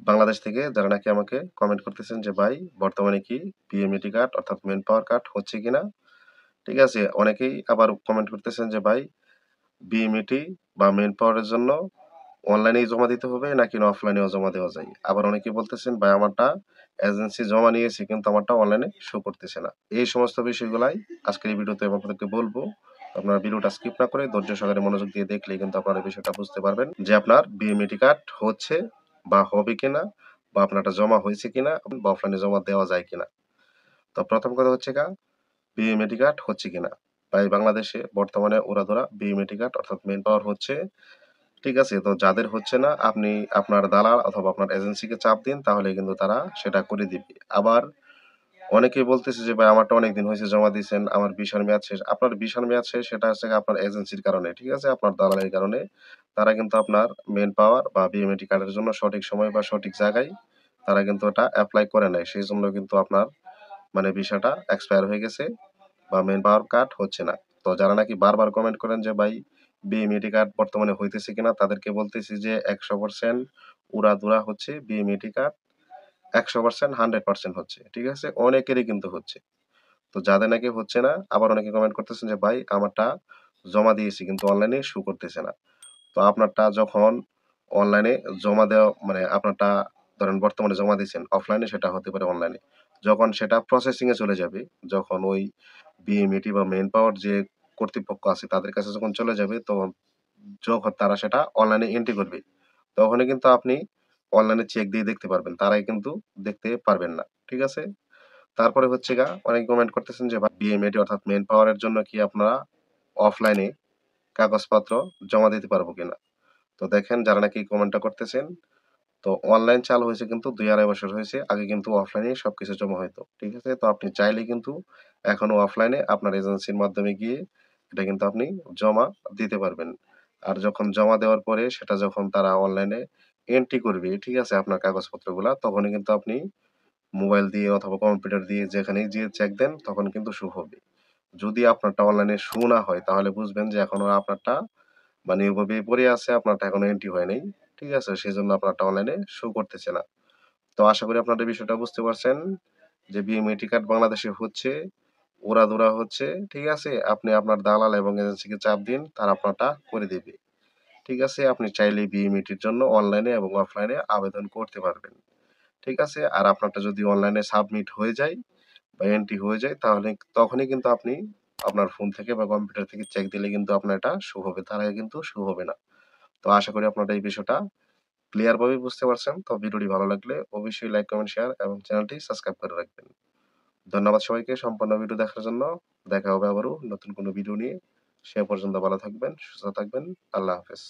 বাংলাদেশ থেকে যারা নাকি আমাকে কমেন্ট করতেছেন যে ভাই বর্তমানে কি বিএমইটি কার্ড অর্থাৎ মেন পাওয়ার কার্ড হচ্ছে কিনা। ঠিক আছে, অনেকেই আবার কমেন্ট করতেছেন যে ভাই বিএমইটি বা মেন পাওয়ারের জন্য অনলাইনেই জমা দিতে হবে নাকি অফলাইনেও জমা দেওয়া যায়। আবার অনেকেই বলতেছেন ভাই আমারটা এজেন্সি জমা নিয়েছি কিন্তু আমারটা অনলাইনে শো করতেছে না। এই সমস্ত বিষয়গুলাই আজকের এই ভিডিওতে আমি আপনাদেরকে বলবো। আপনারা ভিডিওটা স্কিপ না করে ধৈর্য সহকারে মনোযোগ দিয়ে দেখলেই কিন্তু আপনারা এই বিষয়টা বুঝতে পারবেন যে আপনার বিএমইটি কার্ড হচ্ছে বা হবে কিনা, বা আপনারটা জমা হয়েছে কিনা, বা অফলাইনে জমা দেওয়া যায় কিনা। তো প্রথম কথা হচ্ছে বিএমইটি কার্ড হচ্ছে কিনা। ভাই বাংলাদেশে বর্তমানে উড়াধুরা বিএমইটি কার্ড অর্থাৎ মেন পাওয়ার হচ্ছে। ঠিক আছে? তো যাদের হচ্ছে না আপনি আপনার দালাল অথবা আপনার এজেন্সিকে চাপ দিন, তাহলে কিন্তু তারা সেটা করে দিবে। আবার অনেকেই বলতেছে যে ভাই আমারটা অনেকদিন হয়েছে জমা দিয়েছেন, আমার ভিসার মেয়াদ শেষ। আপনার ভিসার মেয়াদ শেষ সেটা হচ্ছে আপনার এজেন্সির কারণে। ঠিক আছে? আপনার দালালের কারণে। তারা কিন্তু আপনার মেন পাওয়ার বা বিএমইটি কার্ডের জন্য সঠিক সময় বা সঠিক জায়গায় তারা কিন্তু এটা এপ্লাই করে নাই। সেজন্য কিন্তু আপনার মানে ভিসাটা এক্সপায়ার হয়ে গেছে বা মেন পাওয়ার কার্ড হচ্ছে না। তো যারা নাকি বারবার কমেন্ট করেন যে ভাই বিএমইটি কার্ড বর্তমানে হইতেছে কিনা, তাদেরকে বলতেছি যে 100% উড়াধুরা হচ্ছে বিএমইটি কার্ড। 100% 100% হচ্ছে। ঠিক আছে? অনেকেরই কিন্তু হচ্ছে। তো যাদের নাকি হচ্ছে না, আবার অনেকে কমেন্ট করতেছেন যে ভাই আমারটা জমা দিয়েছি কিন্তু অনলাইনে শো করতেছে না। তো আপনারটা যখন অনলাইনে জমা দেওয়া মানে আপনারটা ধরেন বর্তমানে জমা দিয়েছেন অফলাইনে, সেটা হতে পারে অনলাইনে। যখন সেটা প্রসেসিং এ চলে যাবে, যখন ওই বিএমইটি বা মেইন পাওয়ার যে কর্তৃপক্ষ আছে তাদের কাছে যখন চলে যাবে, তখন যখন তারা সেটা অনলাইনে এন্ট্রি করবে, তখনই কিন্তু আপনি অনলাইনে চেক দিয়ে দেখতে পারবেন। তার আগে কিন্তু দেখতে পারবেন না। ঠিক আছে? তারপরে হচ্ছে অনেকে কমেন্ট করতেছেন যে ভাই বিএমইটি অর্থাৎ মেইন পাওয়ার এর জন্য কি আপনারা অফলাইনে কাগজপত্র জমা দিতে পারবো কিনা? তো দেখেন যারা নাকি কমেন্টটা করতেছেন, তো অনলাইন চালু হয়েছে কিন্তু ২-২.৫ বছর হয়েছে। আগে কিন্তু অফলাইনে সবকিছু জমা হইতো। ঠিক আছে? তো আপনি চাইলে কিন্তু এখনো অফলাইনে আপনার এজেন্সির মাধ্যমে গিয়ে এটা কিন্তু আপনি জমা দিতে পারবেন। আর যখন জমা দেওয়ার পরে সেটা যখন তারা অনলাইনে এন্ট্রি করবে, ঠিক আছে? আপনার কাগজপত্রগুলা, তখনই কিন্তু আপনি মোবাইল দিয়ে অথবা কম্পিউটার দিয়ে যেখানেই যেয়ে চেক দেন তখন কিন্তু শো হবে। যদি আপনারটা অনলাইনে শো না হয় তাহলে বুঝবেন যে এখনো আপনারটা মানে ওভাবেই পড়ে আছে, আপনারটা এখনো এন্ট্রি হয় নাই। ঠিক আছে? সেজন্য আপনারটা অনলাইনে শো করতেছে না। তো আশা করি আপনারা এই বিষয়টা বুঝতে পারছেন যে বিএমইটি কার্ড বাংলাদেশে হচ্ছে, উড়াধুরা হচ্ছে। ঠিক আছে? আপনি আপনার দালাল এবং এজেন্সিকে চাপ দিন, তারা আপনারটা করে দিবে। ঠিক আছে? আপনি চাইলেই বিএমইটির জন্য অনলাইনে এবং অফলাইনে আবেদন করতে পারবেন। ঠিক আছে? আর আপনারটা যদি অনলাইনে সাবমিট হয়ে যায় বা এন্ট্রি হয়ে যায়, তাহলে তখনই কিন্তু আপনি আপনার ফোন থেকে বা কম্পিউটার থেকে চেক দিলে কিন্তু আপনার এটা শো হবে। তার আগে কিন্তু শো হবে না। তো আশা করি আপনারা এই বিষয়টা ক্লিয়ার ভাবে বুঝতে পারছেন। তো ভিডিওটি ভালো লাগলে অবশ্যই লাইক, কমেন্ট, শেয়ার এবং চ্যানেলটি সাবস্ক্রাইব করে রাখবেন। ধন্যবাদ সবাইকে সম্পূর্ণ ভিডিও দেখার জন্য। দেখা হবে আবারও নতুন কোনো ভিডিও নিয়ে। সে পর্যন্ত ভালো থাকবেন, সুস্থ থাকবেন। আল্লাহ হাফেজ।